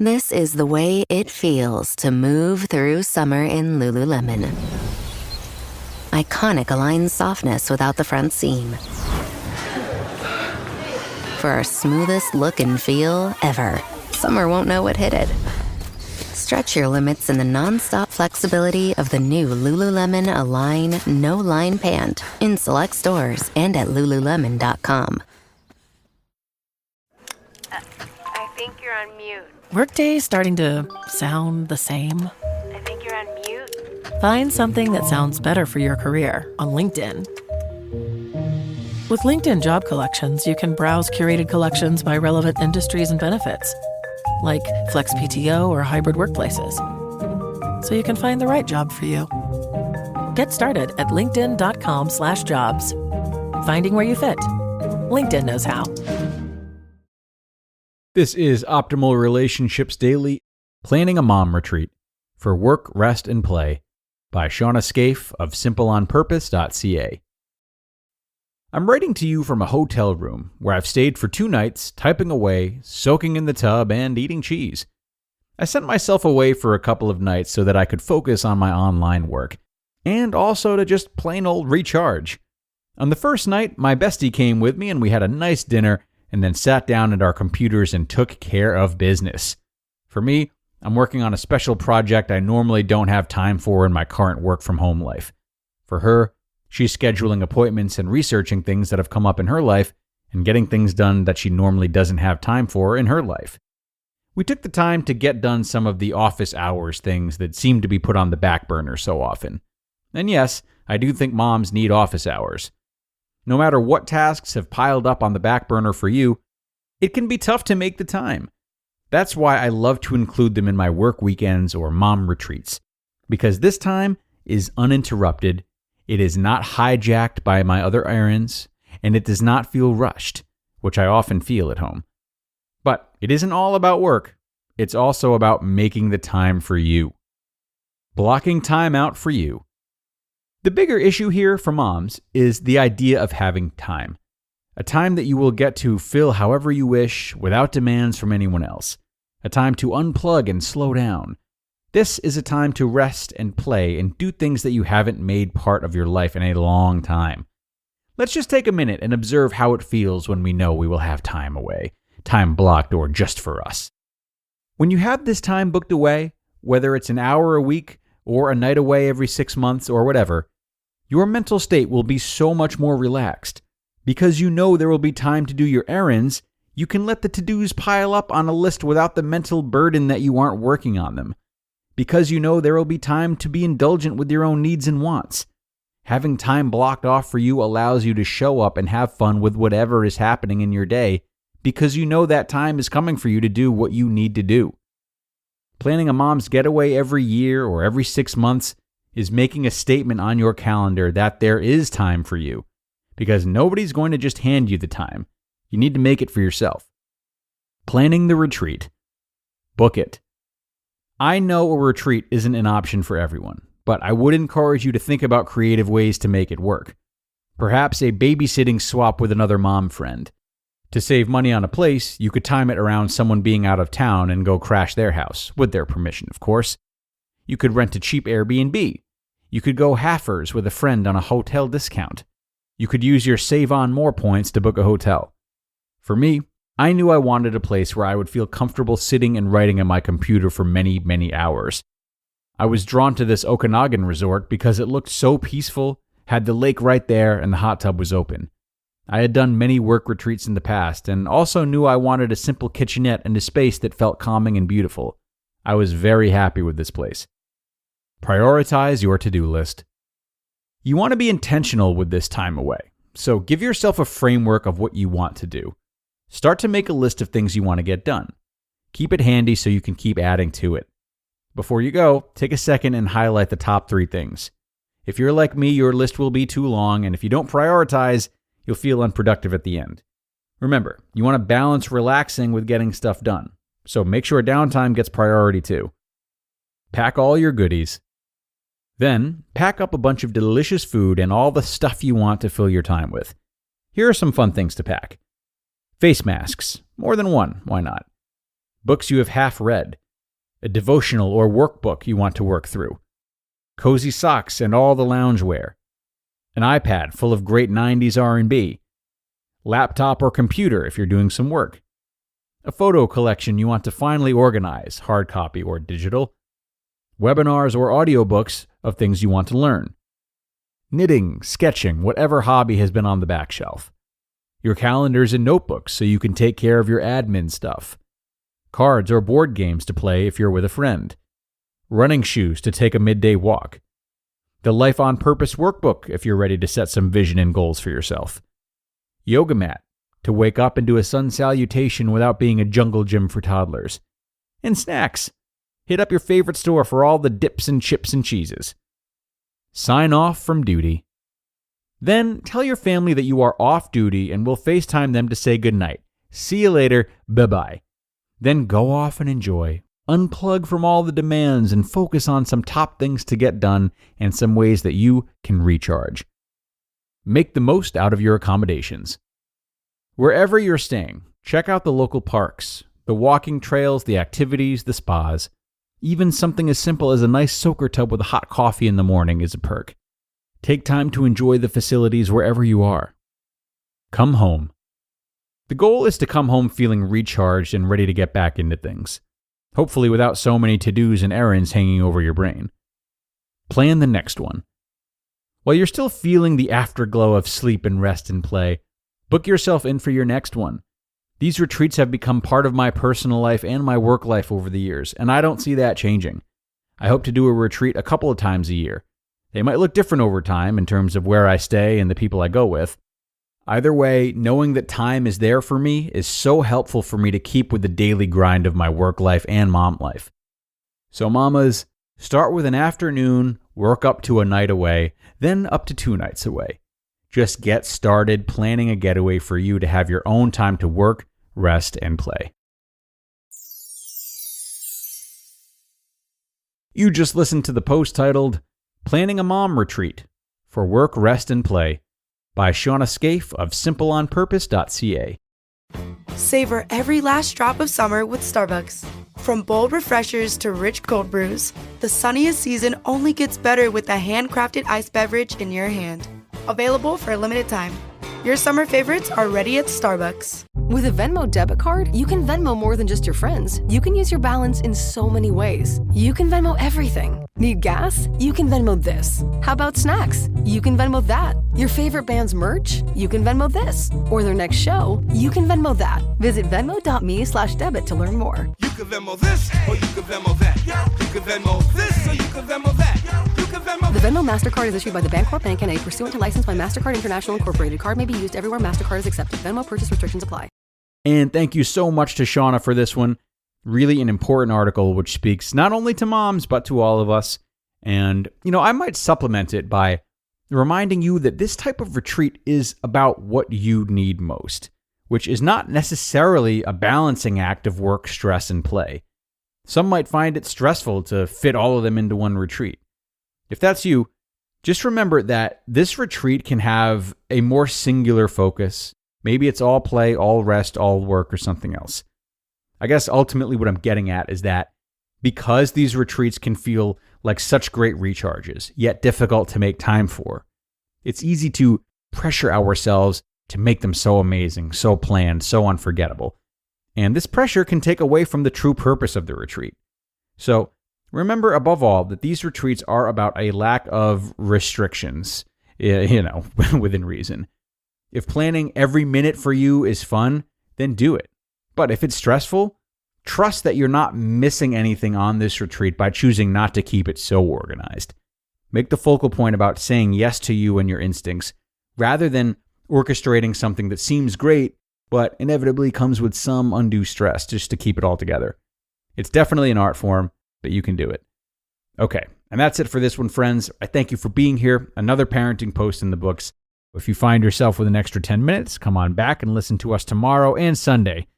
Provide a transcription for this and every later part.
This is the way it feels to move through summer in Lululemon. Iconic Align softness without the front seam. For our smoothest look and feel ever, summer won't know what hit it. Stretch your limits in the non-stop flexibility of the new Lululemon Align No-Line Pant in select stores and at Lululemon.com. I think you're on mute. Workday starting to sound the same? I think you're on mute. Find something that sounds better for your career on LinkedIn. With LinkedIn Job Collections, you can browse curated collections by relevant industries and benefits, like flex PTO or hybrid workplaces, so you can find the right job for you. Get started at linkedin.com/jobs. Finding where you fit. LinkedIn knows how. This is Optimal Relationships Daily, Planning a Mom Retreat for Work, Rest, and Play by Shawna Scafe of simpleonpurpose.ca. I'm writing to you from a hotel room where I've stayed for 2 nights, typing away, soaking in the tub, and eating cheese. I sent myself away for a couple of nights so that I could focus on my online work, and also to just plain old recharge. On the first night, my bestie came with me and we had a nice dinner and then sat down at our computers and took care of business. For me, I'm working on a special project I normally don't have time for in my current work-from-home life. For her, she's scheduling appointments and researching things that have come up in her life and getting things done that she normally doesn't have time for in her life. We took the time to get done some of the office hours things that seem to be put on the back burner so often. And yes, I do think moms need office hours. No matter what tasks have piled up on the back burner for you, it can be tough to make the time. That's why I love to include them in my work weekends or mom retreats, because this time is uninterrupted, it is not hijacked by my other errands, and it does not feel rushed, which I often feel at home. But it isn't all about work, it's also about making the time for you. Blocking time out for you. The bigger issue here for moms is the idea of having time. A time that you will get to fill however you wish without demands from anyone else. A time to unplug and slow down. This is a time to rest and play and do things that you haven't made part of your life in a long time. Let's just take a minute and observe how it feels when we know we will have time away, time blocked or just for us. When you have this time booked away, whether it's an hour a week or a night away every 6 months or whatever, your mental state will be so much more relaxed. Because you know there will be time to do your errands, you can let the to-dos pile up on a list without the mental burden that you aren't working on them. Because you know there will be time to be indulgent with your own needs and wants. Having time blocked off for you allows you to show up and have fun with whatever is happening in your day, because you know that time is coming for you to do what you need to do. Planning a mom's getaway every year or every 6 months is making a statement on your calendar that there is time for you, because nobody's going to just hand you the time. You need to make it for yourself. Planning the retreat. Book it. I know a retreat isn't an option for everyone, but I would encourage you to think about creative ways to make it work. Perhaps a babysitting swap with another mom friend. To save money on a place, you could time it around someone being out of town and go crash their house, with their permission, of course. You could rent a cheap Airbnb. You could go halfers with a friend on a hotel discount. You could use your Save On More points to book a hotel. For me, I knew I wanted a place where I would feel comfortable sitting and writing on my computer for many, many hours. I was drawn to this Okanagan resort because it looked so peaceful, had the lake right there, and the hot tub was open. I had done many work retreats in the past and also knew I wanted a simple kitchenette and a space that felt calming and beautiful. I was very happy with this place. Prioritize your to-do list. You want to be intentional with this time away, so give yourself a framework of what you want to do. Start to make a list of things you want to get done. Keep it handy so you can keep adding to it. Before you go, take a second and highlight the top 3 things. If you're like me, your list will be too long, and if you don't prioritize, you'll feel unproductive at the end. Remember, you want to balance relaxing with getting stuff done, so make sure downtime gets priority too. Pack all your goodies. Then, pack up a bunch of delicious food and all the stuff you want to fill your time with. Here are some fun things to pack. Face masks. More than one, why not? books you have half read, a devotional or workbook you want to work through, cozy socks and all the loungewear, an iPad full of great 90s R&B, laptop or computer if you're doing some work, a photo collection you want to finally organize, hard copy or digital, webinars or audiobooks of things you want to learn, knitting, sketching, whatever hobby has been on the back shelf, your calendars and notebooks so you can take care of your admin stuff, cards or board games to play if you're with a friend, running shoes to take a midday walk, the Life on Purpose workbook if you're ready to set some vision and goals for yourself, yoga mat to wake up and do a sun salutation without being a jungle gym for toddlers, and snacks. Hit up your favorite store for all the dips and chips and cheeses. Sign off from duty. Then tell your family that you are off duty and we'll FaceTime them to say goodnight. See you later. Bye-bye. Then go off and enjoy. Unplug from all the demands and focus on some top things to get done and some ways that you can recharge. Make the most out of your accommodations. Wherever you're staying, check out the local parks, the walking trails, the activities, the spas. Even something as simple as a nice soaker tub with a hot coffee in the morning is a perk. Take time to enjoy the facilities wherever you are. Come home. The goal is to come home feeling recharged and ready to get back into things, hopefully without so many to-dos and errands hanging over your brain. Plan the next one. While you're still feeling the afterglow of sleep and rest and play, book yourself in for your next one. These retreats have become part of my personal life and my work life over the years, and I don't see that changing. I hope to do a retreat a couple of times a year. They might look different over time in terms of where I stay and the people I go with. Either way, knowing that time is there for me is so helpful for me to keep with the daily grind of my work life and mom life. So mamas, start with an afternoon, work up to a night away, then up to 2 nights away. Just get started planning a getaway for you to have your own time to work, rest, and play. You just listened to the post titled, Planning a Mom Retreat for Work, Rest, and Play by Shawna Scafe of simpleonpurpose.ca. Savor every last drop of summer with Starbucks. From bold refreshers to rich cold brews, the sunniest season only gets better with a handcrafted iced beverage in your hand. Available for a limited time. Your summer favorites are ready at Starbucks. With a Venmo debit card, you can Venmo more than just your friends. You can use your balance in so many ways. You can Venmo everything. Need gas? You can Venmo this. How about snacks? You can Venmo that. Your favorite band's merch? You can Venmo this. Or their next show? You can Venmo that. Visit Venmo.me/debit to learn more. You can Venmo this, or you can Venmo that. You can Venmo this, or you can Venmo that. You can Venmo. The Venmo MasterCard is issued by the Bancorp Bank N.A. pursuant to license by MasterCard International Incorporated. Card may be used everywhere MasterCard is accepted. Venmo purchase restrictions apply. And thank you so much to Shawna for this one. Really an important article which speaks not only to moms, but to all of us. And, I might supplement it by reminding you that this type of retreat is about what you need most, which is not necessarily a balancing act of work, stress, and play. Some might find it stressful to fit all of them into one retreat. If that's you, just remember that this retreat can have a more singular focus. Maybe it's all play, all rest, all work, or something else. I guess ultimately what I'm getting at is that because these retreats can feel like such great recharges, yet difficult to make time for, it's easy to pressure ourselves to make them so amazing, so planned, so unforgettable. And this pressure can take away from the true purpose of the retreat. So remember above all that these retreats are about a lack of restrictions, within reason. If planning every minute for you is fun, then do it. But if it's stressful, trust that you're not missing anything on this retreat by choosing not to keep it so organized. Make the focal point about saying yes to you and your instincts, rather than orchestrating something that seems great, but inevitably comes with some undue stress just to keep it all together. It's definitely an art form, but you can do it. Okay, and that's it for this one, friends. I thank you for being here. Another parenting post in the books. If you find yourself with an extra 10 minutes, come on back and listen to us tomorrow and Sunday,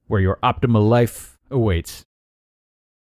where your optimal life awaits.